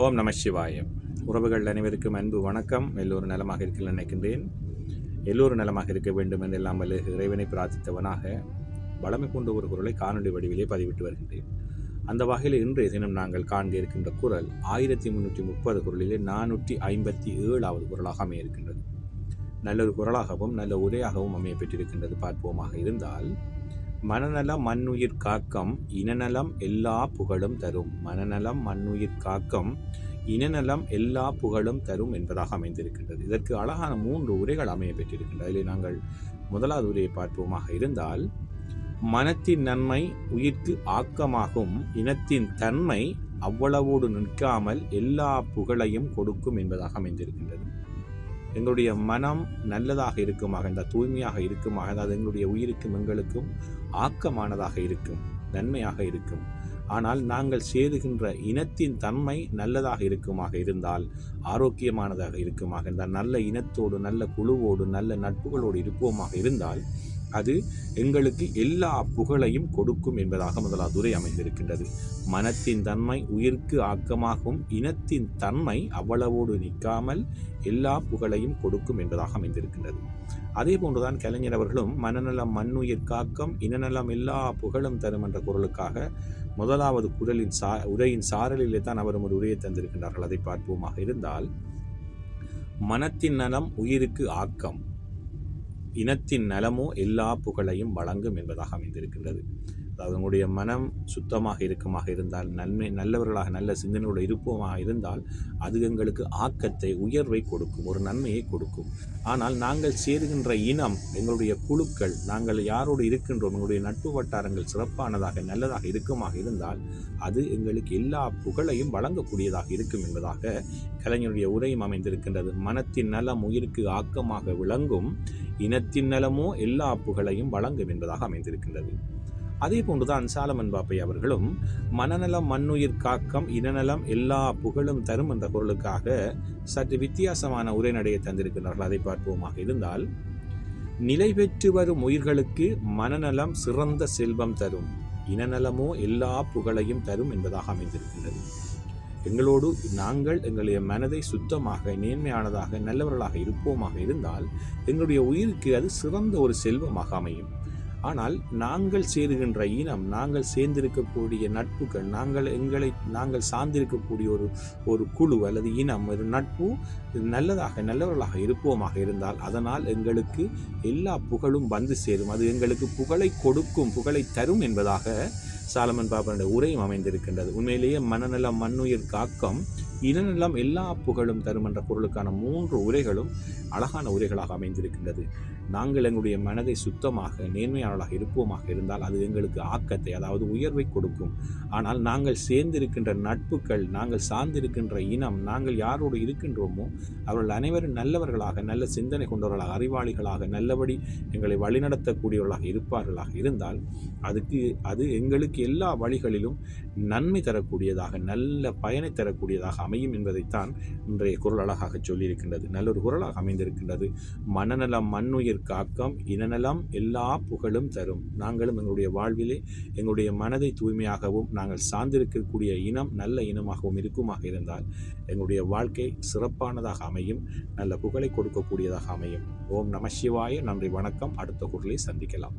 ஓம் நம சிவாய. உறவுகள் அனைவருக்கும் அன்பு வணக்கம். எல்லோரும் நலமாக இருக்க நினைக்கின்றேன். எல்லோரும் நலமாக இருக்க வேண்டும் என்று எல்லாம் வல்ல இறைவனை பிரார்த்தித்தவனாக வளமை கொண்ட ஒரு குரலை காணொலி வடிவிலே பதிவிட்டு வருகின்றேன். அந்த வகையில் இன்றைய தினம் நாங்கள் காண்க இருக்கின்ற குரல் 1330 குரலிலே 457வது குரலாக அமைய இருக்கின்றது. நல்லொரு குரலாகவும் நல்ல உரையாகவும் அமைய பெற்றிருக்கின்றது. பார்ப்போமாக இருந்தால், மனநலம் மண்ணுயிர் காக்கம் இனநலம் எல்லா புகழும் தரும். மனநலம் மண்ணுயிர் காக்கம் இனநலம் எல்லா புகழும் தரும் என்பதாக அமைந்திருக்கின்றது. இதற்கு அழகான 3 உரைகள் அமைய பெற்றிருக்கின்றது. அதில் நாங்கள் முதலாவது உரையை பார்ப்போமாக இருந்தால், மனத்தின் நன்மை உயிர்க்கு ஆக்கமாகும், இனத்தின் தன்மை அவ்வளவோடு நிற்காமல் எல்லா புகழையும் கொடுக்கும் என்பதாக அமைந்திருக்கின்றது. எங்களுடைய மனம் நல்லதாக இருக்குமாக, இந்த தூய்மையாக இருக்குமாக, அதாவது எங்களுடைய உயிருக்கும் எங்களுக்கும் ஆக்கமானதாக இருக்கும், நன்மையாக இருக்கும். ஆனால் நாங்கள் சேருகின்ற இனத்தின் தன்மை நல்லதாக இருக்குமாக இருந்தால், ஆரோக்கியமானதாக இருக்குமாக இருந்தால், நல்ல இனத்தோடு நல்ல குழுவோடு நல்ல நட்புகளோடு இருப்போமாக இருந்தால், அது எங்களுக்கு எல்லா புகழையும் கொடுக்கும் என்பதாக முதலாவது உரை அமைந்திருக்கின்றது. மனத்தின் தன்மை உயிர்க்கு ஆக்கமாகும், இனத்தின் தன்மை அவ்வளவோடு நிற்காமல் எல்லா புகழையும் கொடுக்கும் என்பதாக அமைந்திருக்கின்றது. அதே போன்றுதான் கலைஞர் அவர்களும் மனநலம் மண்ணுயிர் காக்கம் இனநலம் எல்லா புகழும் தரும் என்ற குரலுக்காக முதலாவது குரலின் உரையின் சாரலிலே தான் அவரும் ஒரு உரையை தந்திருக்கின்றார்கள். அதை பார்ப்போமாக இருந்தால், மனத்தின் நலம் உயிருக்கு ஆக்கம், இனத்தின் நலமோ எல்லா புகழையும் வழங்கும் என்பதாக அமைந்திருக்கின்றது. அதாவது உங்களுடைய மனம் சுத்தமாக இருக்குமாக இருந்தால், நல்லவர்களாக நல்ல சிந்தனையோடு இருப்போமாக இருந்தால், அது எங்களுக்கு ஆக்கத்தை உயர்வை கொடுக்கும், ஒரு நன்மையை கொடுக்கும். ஆனால் நாங்கள் சேருகின்ற இனம், எங்களுடைய குழுக்கள், நாங்கள் யாரோடு இருக்கின்றோம், எங்களுடைய நட்பு வட்டாரங்கள் சிறப்பானதாக நல்லதாக இருக்குமாக இருந்தால், அது எங்களுக்கு எல்லா புகழையும் வழங்கக்கூடியதாக இருக்கும் என்பதாக கலைஞருடைய உரையும் அமைந்திருக்கின்றது. மனத்தின் நலம் உயிருக்கு ஆக்கமாக விளங்கும், இனத்தின் நலமோ எல்லா புகழையும் வழங்கும் என்பதாக அமைந்திருக்கின்றது. அதே போன்றுதான் சாலமன் பாப்பை அவர்களும் மனநலம் மண்ணுயிர் காக்கம் இனநலம் எல்லா புகழும் தரும் என்ற பொருளுக்காக சற்று வித்தியாசமான உரைநடையை தந்திருக்கிறார்கள். அதை பார்ப்போமாக இருந்தால், நிலை பெற்று வரும் உயிர்களுக்கு மனநலம் சிறந்த செல்வம் தரும், இனநலமோ எல்லா புகழையும் தரும் என்பதாக அமைந்திருக்கின்றது. எங்களோடு நாங்கள் எங்களுடைய மனதை சுத்தமாக நேர்மையானதாக நல்லவர்களாக இருப்போமாக இருந்தால், எங்களுடைய உயிருக்கு அது சிறந்த ஒரு செல்வமாக அமையும். ஆனால் நாங்கள் சேருகின்ற இனம், நாங்கள் சேர்ந்திருக்கக்கூடிய நட்புகள், நாங்கள் சார்ந்திருக்கக்கூடிய ஒரு குழு அல்லது இனம், ஒரு நட்பு நல்லவர்களாக இருப்போமாக இருந்தால், அதனால் எங்களுக்கு எல்லா புகழும் வந்து சேரும், அது எங்களுக்கு புகழை கொடுக்கும், புகழை தரும் என்பதாக சாலமன் பாப்பனுடைய உரையும் அமைந்திருக்கின்றது. உண்மையிலேயே மனநலம் மண்ணுயிர் காக்கம் இனநலம் எல்லா புகழும் தரும் என்ற பொருளுக்கான 3 உரைகளும் அழகான உரைகளாக அமைந்திருக்கின்றது. நாங்கள் எங்களுடைய மனதை சுத்தமாக நேர்மையாளர்களாக இருப்போமாக இருந்தால், அது எங்களுக்கு ஆக்கத்தை, அதாவது உயர்வை கொடுக்கும். ஆனால் நாங்கள் சேர்ந்திருக்கின்ற நட்புகள், நாங்கள் சார்ந்திருக்கின்ற இனம், நாங்கள் யாரோடு இருக்கின்றோமோ அவர்கள் அனைவரும் நல்லவர்களாக நல்ல சிந்தனை கொண்டவர்களாக அறிவாளிகளாக நல்லபடி எங்களை வழிநடத்தக்கூடியவர்களாக இருப்பார்களாக இருந்தால், அது எங்களுக்கு எல்லா வழிகளிலும் நன்மை தரக்கூடியதாக நல்ல பயனை தரக்கூடியதாக அமையும் என்பதைத்தான் இன்றைய குரல் அழகாக சொல்லியிருக்கின்றது. நல்லொரு குரலாக அமைந்திருக்கின்றது. மனநலம் மண்ணுயிர் காக்கம் இனநலம் எல்லா புகழும் தரும். நாங்களும் எங்களுடைய வாழ்விலே எங்களுடைய மனதை தூய்மையாகவும் நாங்கள் சார்ந்திருக்கக்கூடிய இனம் நல்ல இனமாகவும் இருக்குமாக இருந்தால், எங்களுடைய வாழ்க்கை சிறப்பானதாக அமையும், நல்ல புகழை கொடுக்கக்கூடியதாக அமையும். ஓம் நம சிவாய. நன்றி, வணக்கம். அடுத்த குரலை சந்திக்கலாம்.